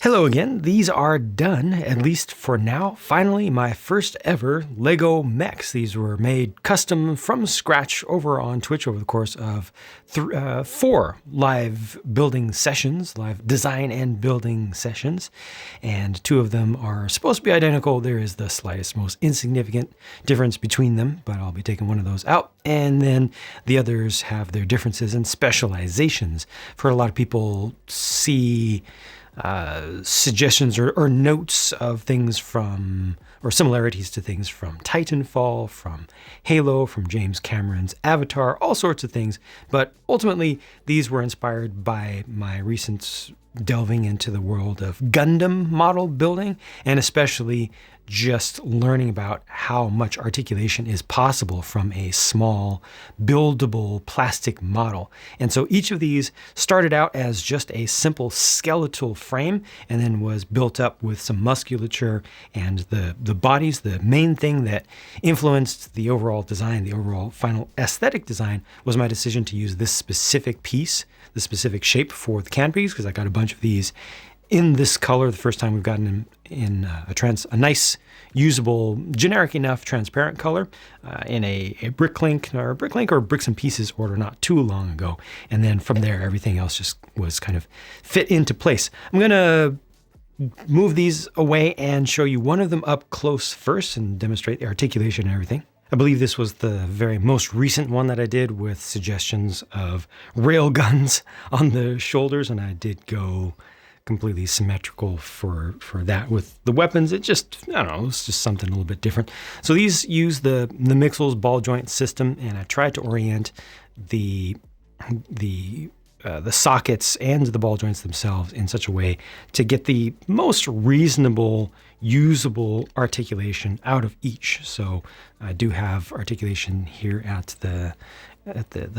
Hello again. These are done, at least for now. Finally, my first ever Lego mechs. These were made custom from scratch over on Twitch over the course of 4 live building sessions, live design and building sessions. And 2 of them are supposed to be identical. There is the slightest, most insignificant difference between them, but I'll be taking one of those out. And then the others have their differences and specializations. For a lot of people see suggestions or notes of things from, or similarities to things from Titanfall, from Halo, from James Cameron's Avatar, all sorts of things. But ultimately, these were inspired by my recent delving into the world of Gundam model building, and especially just learning about how much articulation is possible from a small, buildable plastic model. And so each of these started out as just a simple skeletal frame and then was built up with some musculature and the bodies. The main thing that influenced the overall design, the overall final aesthetic design, was my decision to use this specific piece, the specific shape for the canopies, because I got a bunch of these in this color the first time we've gotten them in a nice, usable, generic enough, transparent color in a bricklink or bricks and pieces order not too long ago. And then from there, everything else just was kind of fit into place. I'm going to move these away and show you one of them up close first and demonstrate the articulation and everything. I believe this was the very most recent one that I did with suggestions of rail guns on the shoulders, and I did go completely symmetrical for that with the weapons. It just, I don't know, it's just something a little bit different. So these use the Mixels ball joint system, and I tried to orient the sockets and the ball joints themselves in such a way to get the most reasonable, usable articulation out of each. So I do have articulation here at the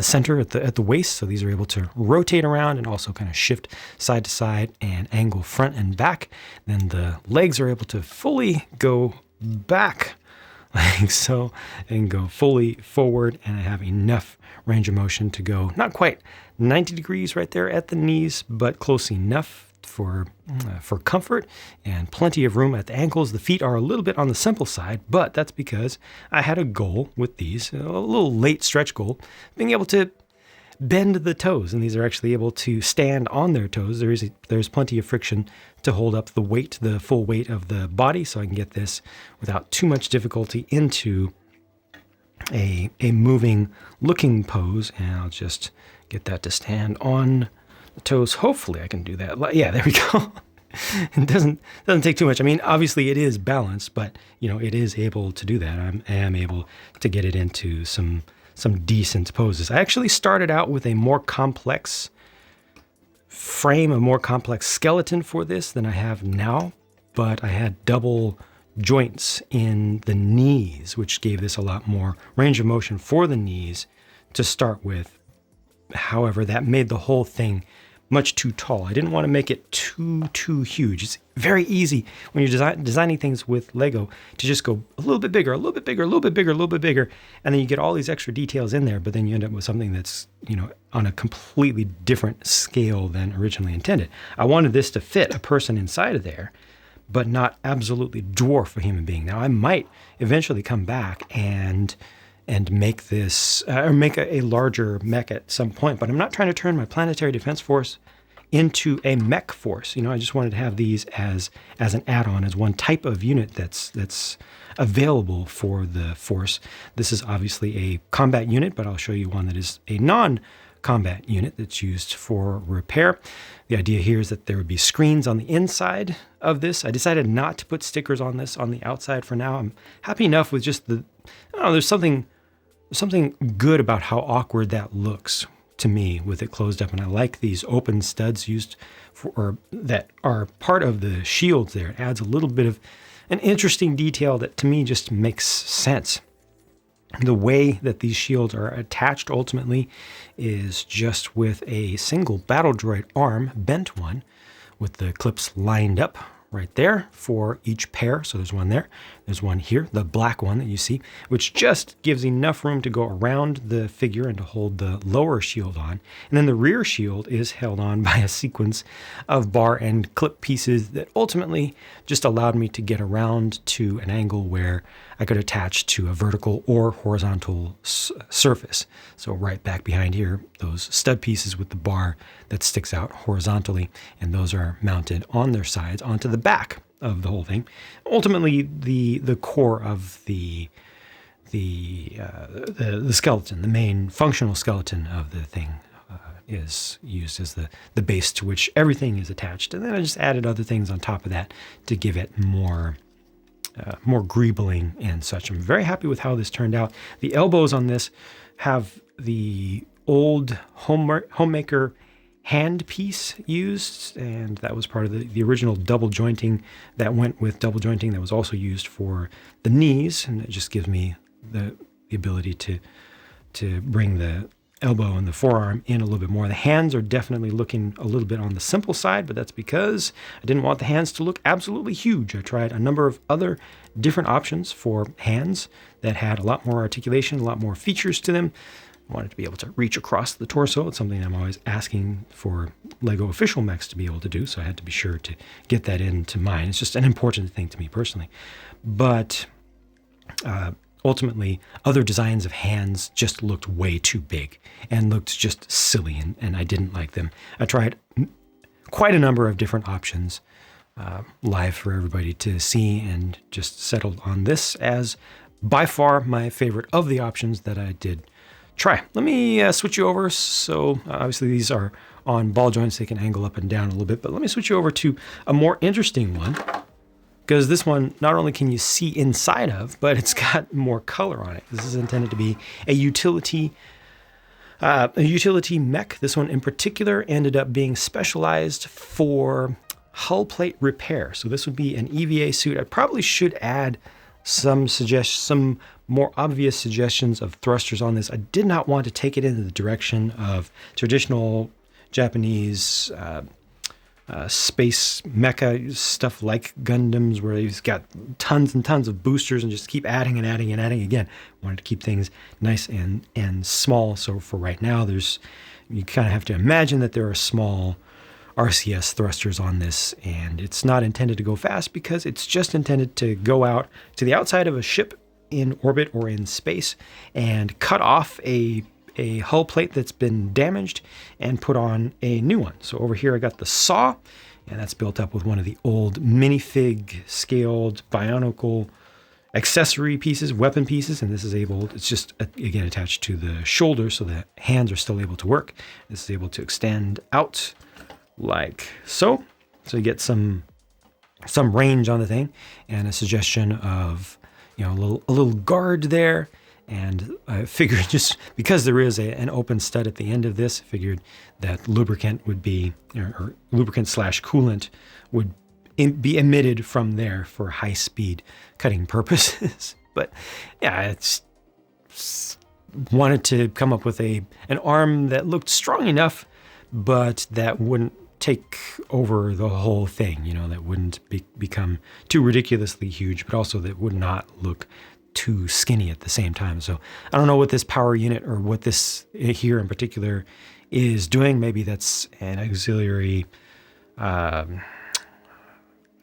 center, at the waist. So these are able to rotate around and also kind of shift side to side and angle front and back. Then the legs are able to fully go back like so and go fully forward, and I have enough range of motion to go not quite 90 degrees right there at the knees, but close enough for comfort and plenty of room at the ankles. The feet are a little bit on the simple side, but that's because I had a goal with these, a little late stretch goal, being able to bend the toes, and these are actually able to stand on their toes. There's plenty of friction to hold up the weight, the full weight of the body, so I can get this without too much difficulty into a moving looking pose. And I'll just get that to stand on the toes. Hopefully I can do that. Yeah, there we go. It doesn't take too much. I mean, obviously it is balanced, but it is able to do that. I am able to get it into some decent poses. I actually started out with a more complex frame, a more complex skeleton for this than I have now, but I had double joints in the knees, which gave this a lot more range of motion for the knees to start with. However, that made the whole thing much too tall. I didn't want to make it too huge. It's very easy when you're designing things with Lego to just go a little bit bigger, a little bit bigger, a little bit bigger, a little bit bigger, and then you get all these extra details in there, but then you end up with something that's, on a completely different scale than originally intended. I wanted this to fit a person inside of there, but not absolutely dwarf a human being. Now, I might eventually come back and make this, or make a larger mech at some point, but I'm not trying to turn my planetary defense force into a mech force. I just wanted to have these as an add-on, as one type of unit that's available for the force. This is obviously a combat unit, but I'll show you one that is a non-combat unit that's used for repair. The idea here is that there would be screens on the inside of this. I decided not to put stickers on this on the outside for now. I'm happy enough with just there's something good about how awkward that looks to me with it closed up, and I like these open studs used or that are part of the shields there. It adds a little bit of an interesting detail that to me just makes sense. The way that these shields are attached ultimately is just with a single battle droid arm, bent one, with the clips lined up right there for each pair. So there's one there, there's one here, the black one that you see, which just gives enough room to go around the figure and to hold the lower shield on. And then the rear shield is held on by a sequence of bar and clip pieces that ultimately just allowed me to get around to an angle where I could attach to a vertical or horizontal surface. So right back behind here, those stud pieces with the bar that sticks out horizontally, and those are mounted on their sides onto the back of the whole thing. Ultimately, the core of the skeleton, the main functional skeleton of the thing, is used as the base to which everything is attached. And then I just added other things on top of that to give it more greebling and such. I'm very happy with how this turned out. The elbows on this have the old homemaker hand piece used, and that was part of the original double jointing that went with double jointing that was also used for the knees, and it just gives me the ability to bring the elbow and the forearm in a little bit more. The hands are definitely looking a little bit on the simple side, but that's because I didn't want the hands to look absolutely huge. I tried a number of other different options for hands that had a lot more articulation, a lot more features to them. I wanted to be able to reach across the torso. It's something I'm always asking for LEGO official mechs to be able to do, so I had to be sure to get that into mine. It's just an important thing to me personally. But ultimately, other designs of hands just looked way too big and looked just silly, and I didn't like them. I tried quite a number of different options live for everybody to see, and just settled on this as by far my favorite of the options that I did try. Let me switch you over. So obviously these are on ball joints. They can angle up and down a little bit, but let me switch you over to a more interesting one, because this one, not only can you see inside of, but it's got more color on it. This is intended to be a utility mech. This one in particular ended up being specialized for hull plate repair. So this would be an EVA suit. I probably should add some more obvious suggestions of thrusters on this. I did not want to take it in the direction of traditional Japanese space mecha stuff like Gundams, where he's got tons and tons of boosters and just keep adding and adding and adding. Again, wanted to keep things nice and small. So for right now, you kind of have to imagine that there are small RCS thrusters on this, and it's not intended to go fast because it's just intended to go out to the outside of a ship in orbit or in space and cut off a hull plate that's been damaged and put on a new one. So over here I got the saw, and that's built up with one of the old minifig scaled bionicle accessory pieces, weapon pieces, and this is it's just again attached to the shoulder so the hands are still able to work. This is able to extend out like so. So you get some range on the thing, and a suggestion of a little guard there. And I figured, just because there is an open stud at the end of this, I figured that lubricant would be, or lubricant / coolant would be emitted from there for high speed cutting purposes. But yeah, it's wanted to come up with an arm that looked strong enough, but that wouldn't take over the whole thing, that wouldn't become too ridiculously huge, but also that would not look too skinny at the same time. So I don't know what this power unit or what this here in particular is doing. Maybe that's an auxiliary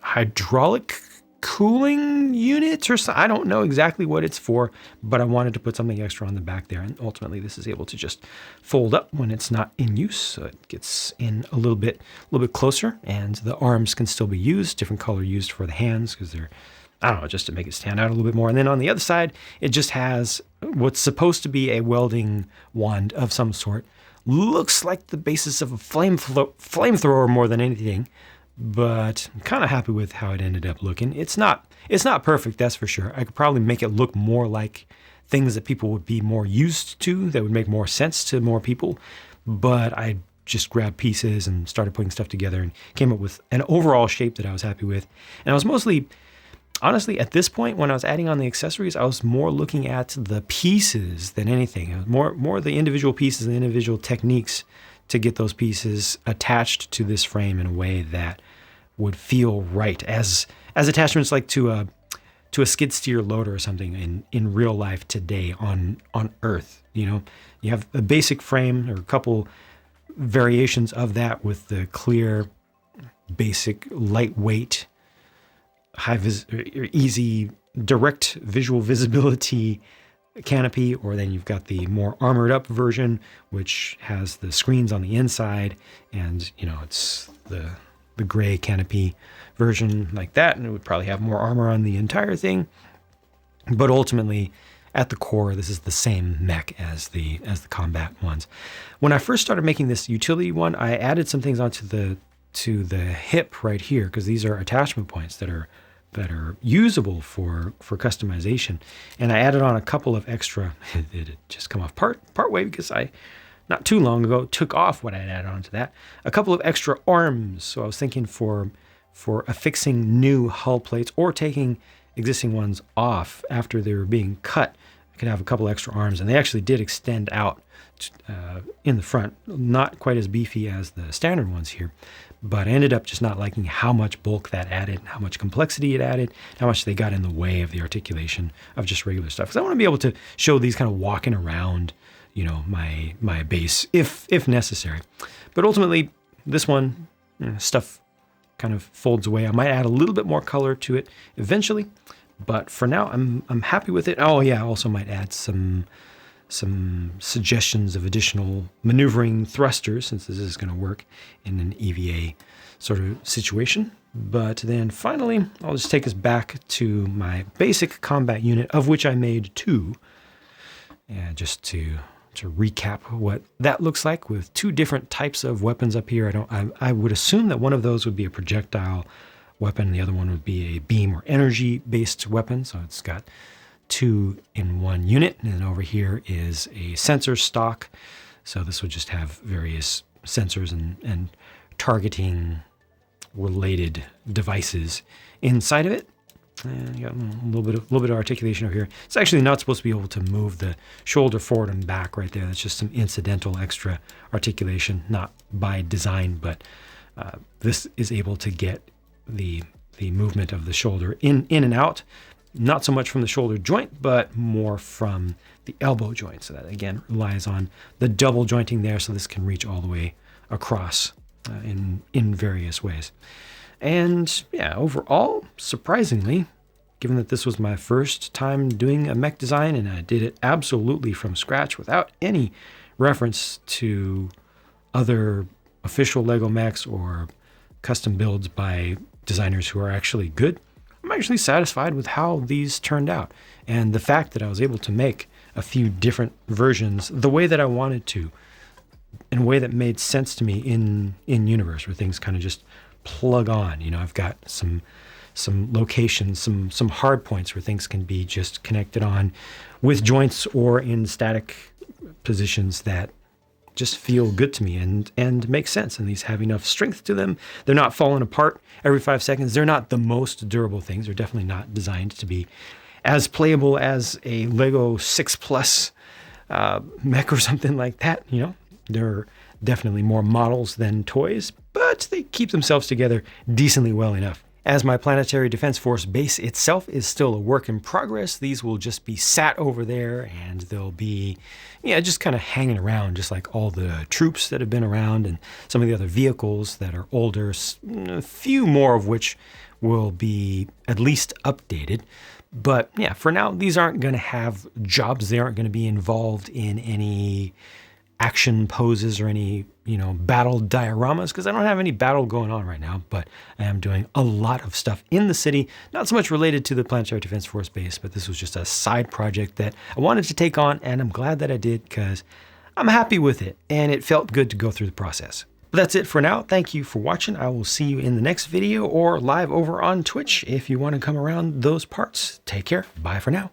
hydraulic cooling unit or something. I don't know exactly what it's for, but I wanted to put something extra on the back there, and ultimately this is able to just fold up when it's not in use, so it gets in a little bit closer, and the arms can still be used, different color used for the hands because they're, I don't know, just to make it stand out a little bit more. And then on the other side, it just has what's supposed to be a welding wand of some sort. Looks like the basis of a flamethrower more than anything, but I'm kind of happy with how it ended up looking. It's not perfect, that's for sure. I could probably make it look more like things that people would be more used to, that would make more sense to more people. But I just grabbed pieces and started putting stuff together and came up with an overall shape that I was happy with. And I was mostly, honestly, at this point, when I was adding on the accessories, I was more looking at the pieces than anything. It was more the individual pieces and individual techniques to get those pieces attached to this frame in a way that would feel right as attachments like to a skid steer loader or something in real life today on Earth. You know, you have a basic frame or a couple variations of that with the clear, basic, lightweight, easy, direct visual visibility canopy, or then you've got the more armored up version, which has the screens on the inside, and you know, it's the gray canopy version like that, and it would probably have more armor on the entire thing. But ultimately, at the core, this is the same mech as the combat ones. When I first started making this utility one, I added some things onto the hip right here, because these are attachment points that are usable for customization. And I added on a couple of extra, it had just come off part way because I, not too long ago, took off what I had added onto that. A couple of extra arms. So I was thinking for affixing new hull plates or taking existing ones off after they were being cut, I could have a couple extra arms. And they actually did extend out in the front, not quite as beefy as the standard ones here. But I ended up just not liking how much bulk that added, how much complexity it added, how much they got in the way of the articulation of just regular stuff. Because I want to be able to show these kind of walking around, you know, my base if necessary. But ultimately, this one, stuff kind of folds away. I might add a little bit more color to it eventually, but for now, I'm happy with it. Oh yeah, I also might add some suggestions of additional maneuvering thrusters, since this is going to work in an EVA sort of situation. But then finally, I'll just take us back to my basic combat unit, of which I made 2. And just to recap what that looks like with 2 different types of weapons up here. I would assume that one of those would be a projectile weapon, and the other one would be a beam or energy based weapon. So it's got 2 in one unit, and then over here is a sensor stock. So this would just have various sensors and targeting related devices inside of it. And you got a little bit of articulation over here. It's actually not supposed to be able to move the shoulder forward and back right there. That's just some incidental extra articulation, not by design, but this is able to get the movement of the shoulder in and out. Not so much from the shoulder joint, but more from the elbow joint. So that, again, relies on the double jointing there, so this can reach all the way across in various ways. And yeah, overall, surprisingly, given that this was my first time doing a mech design, and I did it absolutely from scratch without any reference to other official Lego mechs or custom builds by designers who are actually good, I'm actually satisfied with how these turned out. And the fact that I was able to make a few different versions the way that I wanted to, in a way that made sense to me in universe, where things kind of just plug on. You know, I've got some locations, some hard points where things can be just connected on with joints or in static positions that just feel good to me and make sense. And these have enough strength to them. They're not falling apart every 5 seconds. They're not the most durable things. They're definitely not designed to be as playable as a Lego 6+ mech or something like that. You know, they're definitely more models than toys, but they keep themselves together decently well enough. As my Planetary Defense Force base itself is still a work in progress, these will just be sat over there, and they'll be, just kind of hanging around, just like all the troops that have been around and some of the other vehicles that are older, a few more of which will be at least updated. But yeah, for now, these aren't going to have jobs. They aren't going to be involved in any action poses or any, battle dioramas, because I don't have any battle going on right now, but I am doing a lot of stuff in the city, not so much related to the Planetary Defense Force base, but this was just a side project that I wanted to take on, and I'm glad that I did, because I'm happy with it, and it felt good to go through the process. But that's it for now. Thank you for watching. I will see you in the next video or live over on Twitch if you want to come around those parts. Take care. Bye for now.